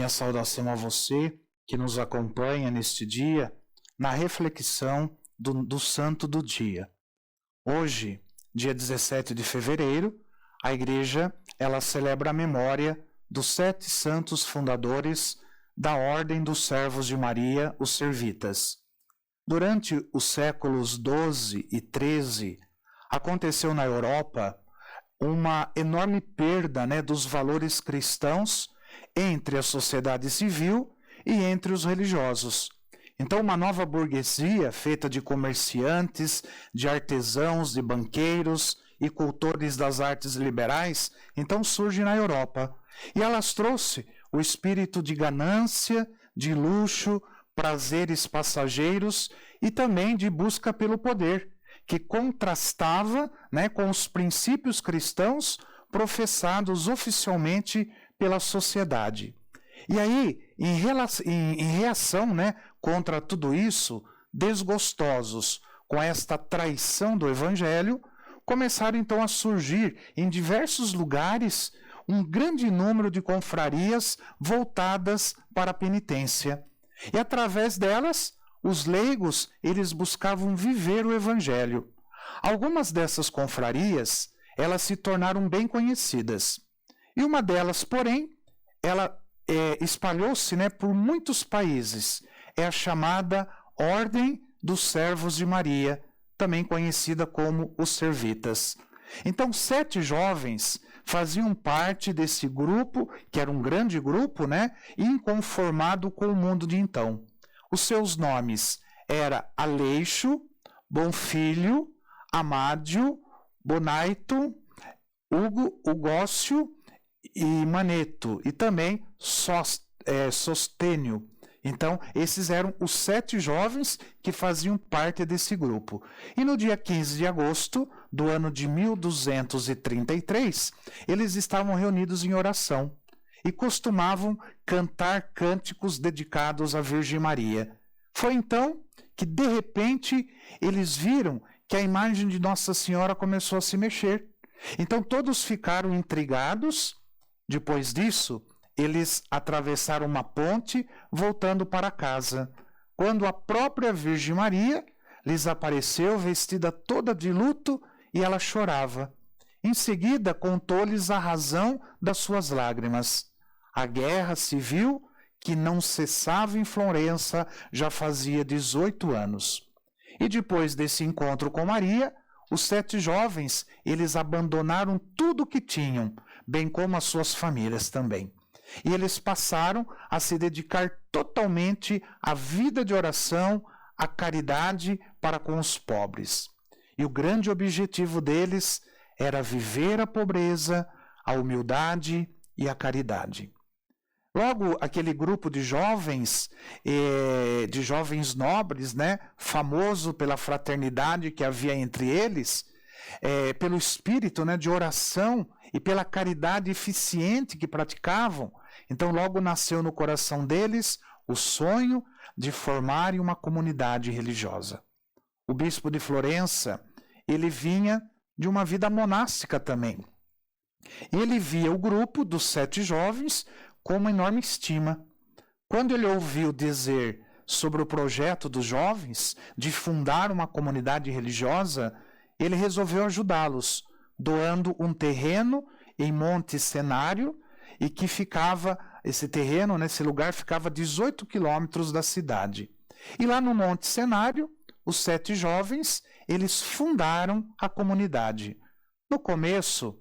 minha saudação a você que nos acompanha neste dia na reflexão do Santo do Dia. Hoje, dia 17 de fevereiro, a Igreja ela celebra a memória dos 7 santos fundadores da Ordem dos Servos de Maria, os Servitas. Durante os séculos XII e XIII, aconteceu na Europa uma enorme perda, dos valores cristãos entre a sociedade civil e entre os religiosos. Então, uma nova burguesia feita de comerciantes, de artesãos, de banqueiros e cultores das artes liberais, então surge na Europa. E elas trouxe o espírito de ganância, de luxo, prazeres passageiros e também de busca pelo poder, que contrastava com os princípios cristãos professados oficialmente pela sociedade. E aí, em reação contra tudo isso, desgostosos com esta traição do Evangelho, começaram então a surgir em diversos lugares um grande número de confrarias voltadas para a penitência. E através delas, os leigos eles buscavam viver o Evangelho. Algumas dessas confrarias, elas se tornaram bem conhecidas. E uma delas, porém, ela espalhou-se por muitos países. É a chamada Ordem dos Servos de Maria, também conhecida como os Servitas. Então, 7 jovens faziam parte desse grupo, que era um grande grupo, inconformado com o mundo de então. Os seus nomes eram Aleixo, Bonfilho, Amádio, Bonaito, Hugo, Ugócio e Maneto, e também Sostênio. Então, esses eram os 7 jovens que faziam parte desse grupo. E no dia 15 de agosto do ano de 1233, eles estavam reunidos em oração e costumavam cantar cânticos dedicados à Virgem Maria. Foi então que, de repente, eles viram que a imagem de Nossa Senhora começou a se mexer. Então, todos ficaram intrigados. Depois disso, eles atravessaram uma ponte voltando para casa, quando a própria Virgem Maria lhes apareceu vestida toda de luto e ela chorava. Em seguida, contou-lhes a razão das suas lágrimas. A guerra civil, que não cessava em Florença, já fazia 18 anos. E depois desse encontro com Maria, os 7 jovens, eles abandonaram tudo o que tinham, bem como as suas famílias também. E eles passaram a se dedicar totalmente à vida de oração, à caridade para com os pobres. E o grande objetivo deles era viver a pobreza, a humildade e a caridade. Logo, aquele grupo de jovens nobres, famoso pela fraternidade que havia entre eles, pelo espírito de oração e pela caridade eficiente que praticavam, então logo nasceu no coração deles o sonho de formarem uma comunidade religiosa. O bispo de Florença, ele vinha de uma vida monástica também. Ele via o grupo dos 7 jovens com uma enorme estima. Quando ele ouviu dizer sobre o projeto dos jovens de fundar uma comunidade religiosa, ele resolveu ajudá-los, doando um terreno em Monte Cenário, e que esse terreno, nesse lugar, ficava a 18 quilômetros da cidade. E lá no Monte Cenário, os 7 jovens, eles fundaram a comunidade. No começo,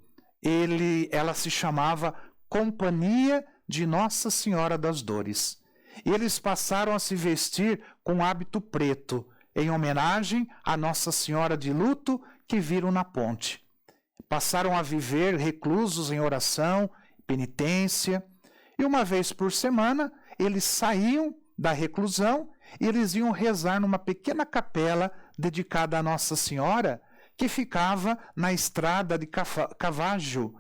ela se chamava Companhia de Nossa Senhora das Dores. E eles passaram a se vestir com hábito preto, em homenagem à Nossa Senhora de luto que viram na ponte. Passaram a viver reclusos em oração, penitência, e uma vez por semana eles saíam da reclusão e eles iam rezar numa pequena capela dedicada a Nossa Senhora, que ficava na estrada de Cavaggio,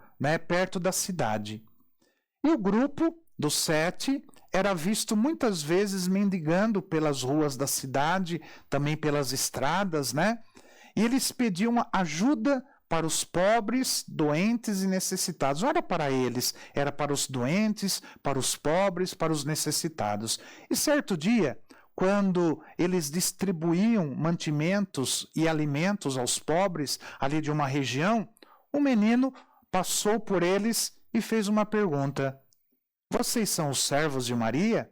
perto da cidade. E o grupo dos 7 era visto muitas vezes mendigando pelas ruas da cidade, também pelas estradas, e eles pediam ajuda para os pobres, doentes e necessitados. Não era para eles, era para os doentes, para os pobres, para os necessitados. E certo dia, quando eles distribuíam mantimentos e alimentos aos pobres ali de uma região, um menino passou por eles e fez uma pergunta: vocês são os servos de Maria?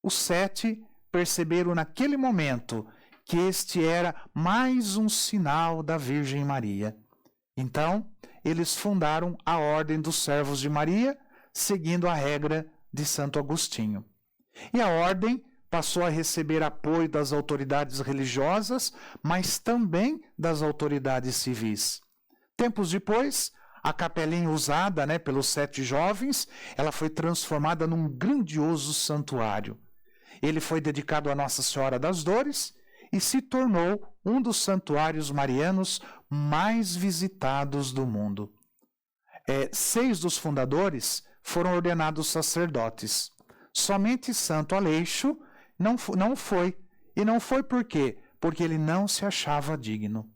Os 7 perceberam naquele momento que este era mais um sinal da Virgem Maria. Então, eles fundaram a Ordem dos Servos de Maria, seguindo a regra de Santo Agostinho. E a ordem passou a receber apoio das autoridades religiosas, mas também das autoridades civis. Tempos depois, a capelinha usada pelos 7 jovens, ela foi transformada num grandioso santuário. Ele foi dedicado a Nossa Senhora das Dores e se tornou um dos santuários marianos mais visitados do mundo. 6 dos fundadores foram ordenados sacerdotes. Somente Santo Aleixo não foi. E não foi por quê? Porque ele não se achava digno.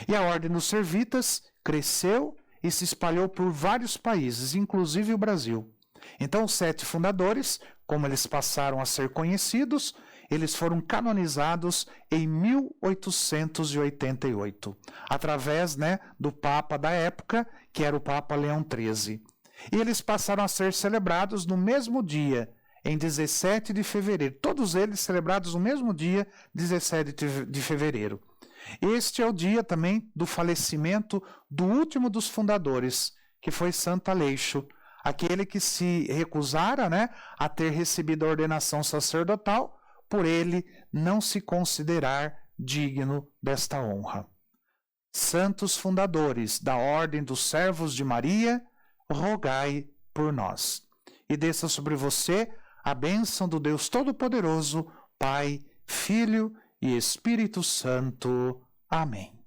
E a Ordem dos Servitas cresceu e se espalhou por vários países, inclusive o Brasil. Então, os 7 fundadores, como eles passaram a ser conhecidos, eles foram canonizados em 1888, através do Papa da época, que era o Papa Leão XIII. E eles passaram a ser celebrados no mesmo dia, em 17 de fevereiro. Todos eles celebrados no mesmo dia, 17 de fevereiro. Este é o dia também do falecimento do último dos fundadores, que foi Santo Aleixo, aquele que se recusara a ter recebido a ordenação sacerdotal, por ele não se considerar digno desta honra. Santos fundadores da Ordem dos Servos de Maria, rogai por nós. E desça sobre você a bênção do Deus Todo-Poderoso, Pai, Filho e Espírito Santo. Amém.